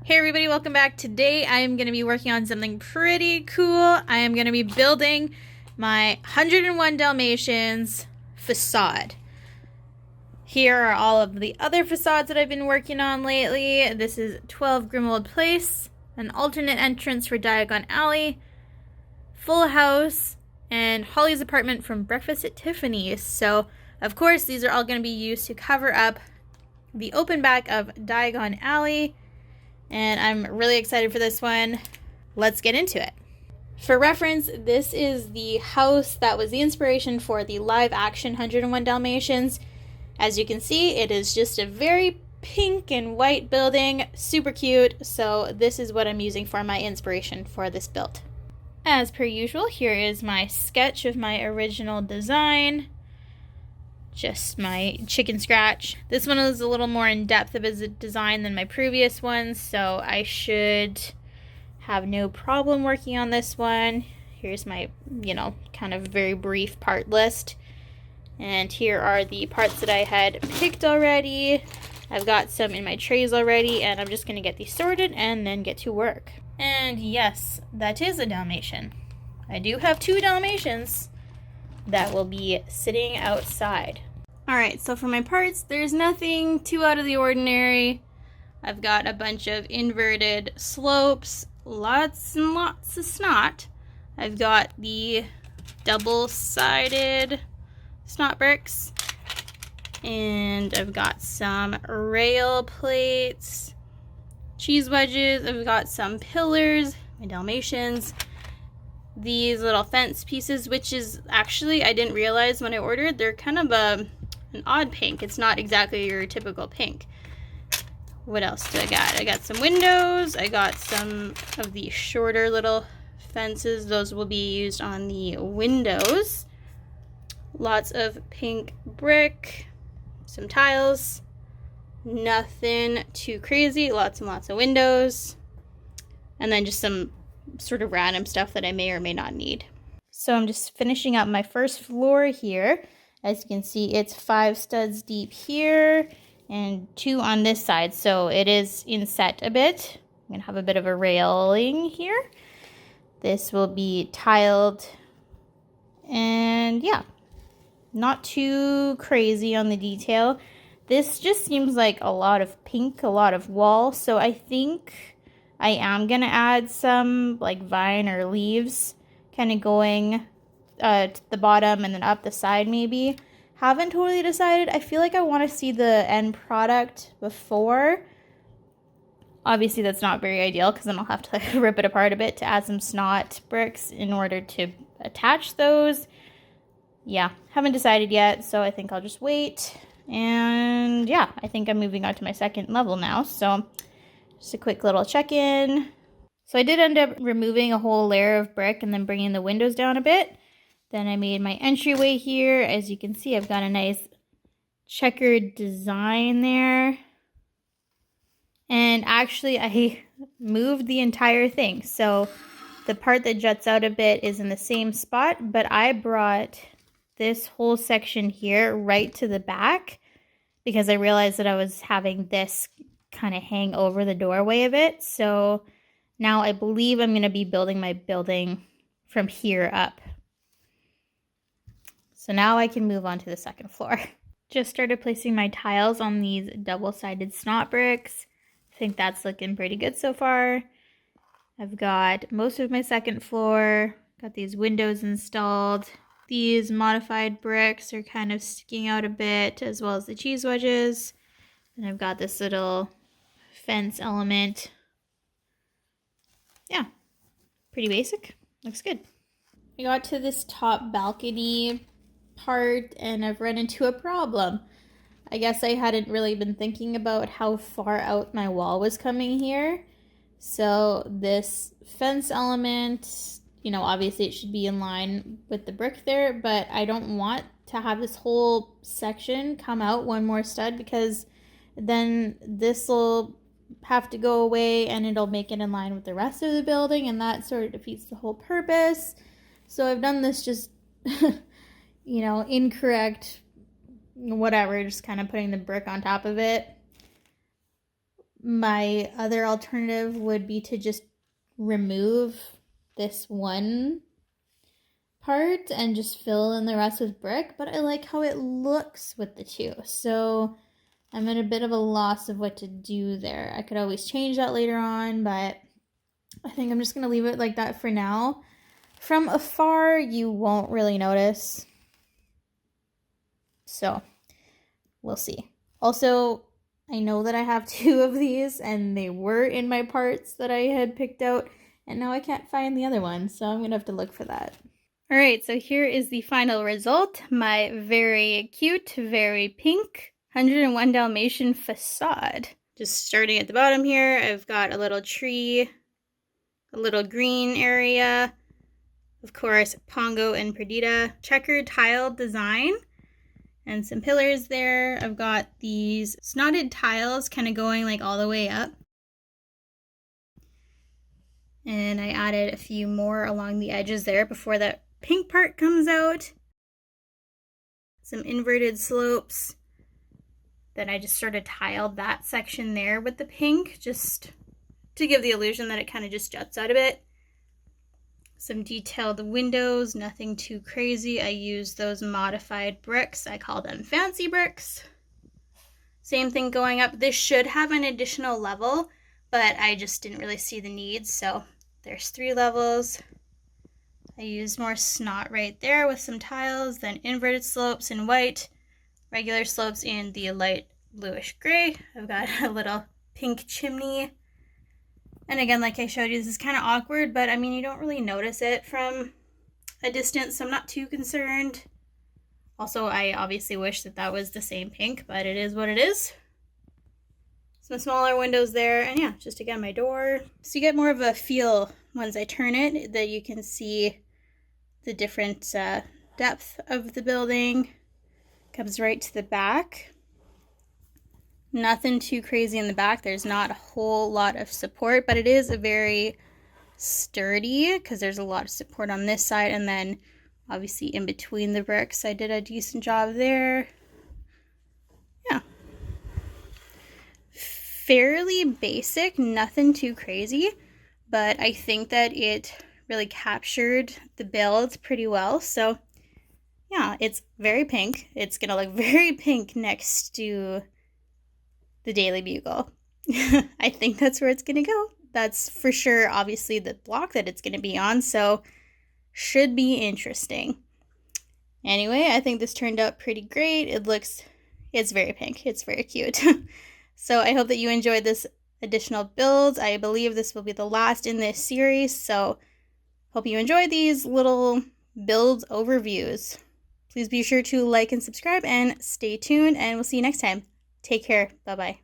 Hey everybody, welcome back. Today I am going to be working on something pretty cool. I am going to be building my 101 Dalmatians facade. Here are all of the other facades that I've been working on lately. This is 12 Grimald Place, an alternate entrance for Diagon Alley, Full House, and Holly's apartment from Breakfast at Tiffany's. So, of course, these are all going to be used to cover up the open back of Diagon Alley. And I'm really excited for this one. Let's get into it. For reference, this is the house that was the inspiration for the live action 101 Dalmatians. As you can see, it is just a very pink and white building, super cute. So this is what I'm using for my inspiration for this build. As per usual, here is my sketch of my original design. Just my chicken scratch. This one is a little more in depth of a design than my previous one, so I should have no problem working on this one. Here's my, kind of very brief part list. And here are the parts that I had picked already. I've got some in my trays already, and I'm just going to get these sorted and then get to work. And yes, that is a Dalmatian. I do have 2 Dalmatians that will be sitting outside. Alright, so for my parts, there's nothing too out of the ordinary. I've got a bunch of inverted slopes, lots and lots of snot. I've got the double-sided snot bricks, and I've got some rail plates, cheese wedges, I've got some pillars, my Dalmatians, these little fence pieces, which is actually, I didn't realize when I ordered, they're kind of an odd pink. It's not exactly your typical pink. What else do I got? I got some windows. I got some of the shorter little fences. Those will be used on the windows. Lots of pink brick, some tiles. Nothing too crazy. Lots and lots of windows. And then just some sort of random stuff that I may or may not need. So I'm just finishing up my first floor here. As you can see, it's 5 studs deep here and 2 on this side. So it is inset a bit. I'm gonna have a bit of a railing here. This will be tiled, and yeah, not too crazy on the detail. This just seems like a lot of pink, a lot of wall. So I think I am gonna add some like vine or leaves kind of going to the bottom and then up the side maybe. Haven't totally decided. I feel like I want to see the end product before. Obviously that's not very ideal because then I'll have to like rip it apart a bit to add some snot bricks in order to attach those. Yeah, haven't decided yet, so I think I'll just wait. And yeah, I think I'm moving on to my second level now, so just a quick little check-in. So I did end up removing a whole layer of brick and then bringing the windows down a bit. Then I made my entryway here. As you can see, I've got a nice checkered design there. And actually, I moved the entire thing. So the part that juts out a bit is in the same spot, but I brought this whole section here right to the back because I realized that I was having this kind of hang over the doorway a bit. So now I believe I'm going to be building my building from here up. So now I can move on to the second floor. Just started placing my tiles on these double-sided snot bricks. I think that's looking pretty good so far. I've got most of my second floor, got these windows installed. These modified bricks are kind of sticking out a bit, as well as the cheese wedges. And I've got this little fence element. Yeah, pretty basic. Looks good. I got to this top balcony part and I've run into a problem. I guess I hadn't really been thinking about how far out my wall was coming here. So this fence element, obviously it should be in line with the brick there, but I don't want to have this whole section come out one more stud because then this will have to go away and it'll make it in line with the rest of the building, and that sort of defeats the whole purpose. So I've done this just incorrect, whatever, just kind of putting the brick on top of it. My other alternative would be to just remove this one part and just fill in the rest with brick, but I like how it looks with the two. So I'm at a bit of a loss of what to do there. I could always change that later on, but I think I'm just going to leave it like that for now. From afar, you won't really notice. So we'll see. Also, I know that I have 2 of these and they were in my parts that I had picked out, and now I can't find the other one, so I'm going to have to look for that. All right, so here is the final result. My very cute, very pink 101 Dalmatian facade. Just starting at the bottom here, I've got a little tree, a little green area, of course, Pongo and Perdita, checkered tile design, and some pillars there. I've got these snotted tiles kind of going like all the way up. And I added a few more along the edges there before that pink part comes out. Some inverted slopes. Then I just sort of tiled that section there with the pink, just to give the illusion that it kind of just juts out a bit. Some detailed windows, nothing too crazy. I used those modified bricks. I call them fancy bricks. Same thing going up. This should have an additional level, but I just didn't really see the need, so there's 3 levels. I used more snot right there with some tiles, then inverted slopes in white, regular slopes in the light bluish gray. I've got a little pink chimney. And again, like I showed you, this is kind of awkward, but I mean, you don't really notice it from a distance, so I'm not too concerned. Also, I obviously wish that that was the same pink, but it is what it is. Some smaller windows there, and yeah, just again, my door. So you get more of a feel once I turn it, that you can see the different depth of the building. Comes right to the back. Nothing too crazy in the back. There's not a whole lot of support, but it is a very sturdy, because there's a lot of support on this side, and then obviously in between the bricks I did a decent job there. Yeah, fairly basic, nothing too crazy, but I think that it really captured the build pretty well. So yeah, it's very pink. It's gonna look very pink next to the Daily Bugle. I think that's where it's gonna go. That's for sure obviously the block that it's gonna be on, so should be interesting. Anyway, I think this turned out pretty great. It's very pink. It's very cute. So I hope that you enjoyed this additional build. I believe this will be the last in this series, so hope you enjoy these little build overviews. Please be sure to like and subscribe and stay tuned, and we'll see you next time. Take care. Bye-bye.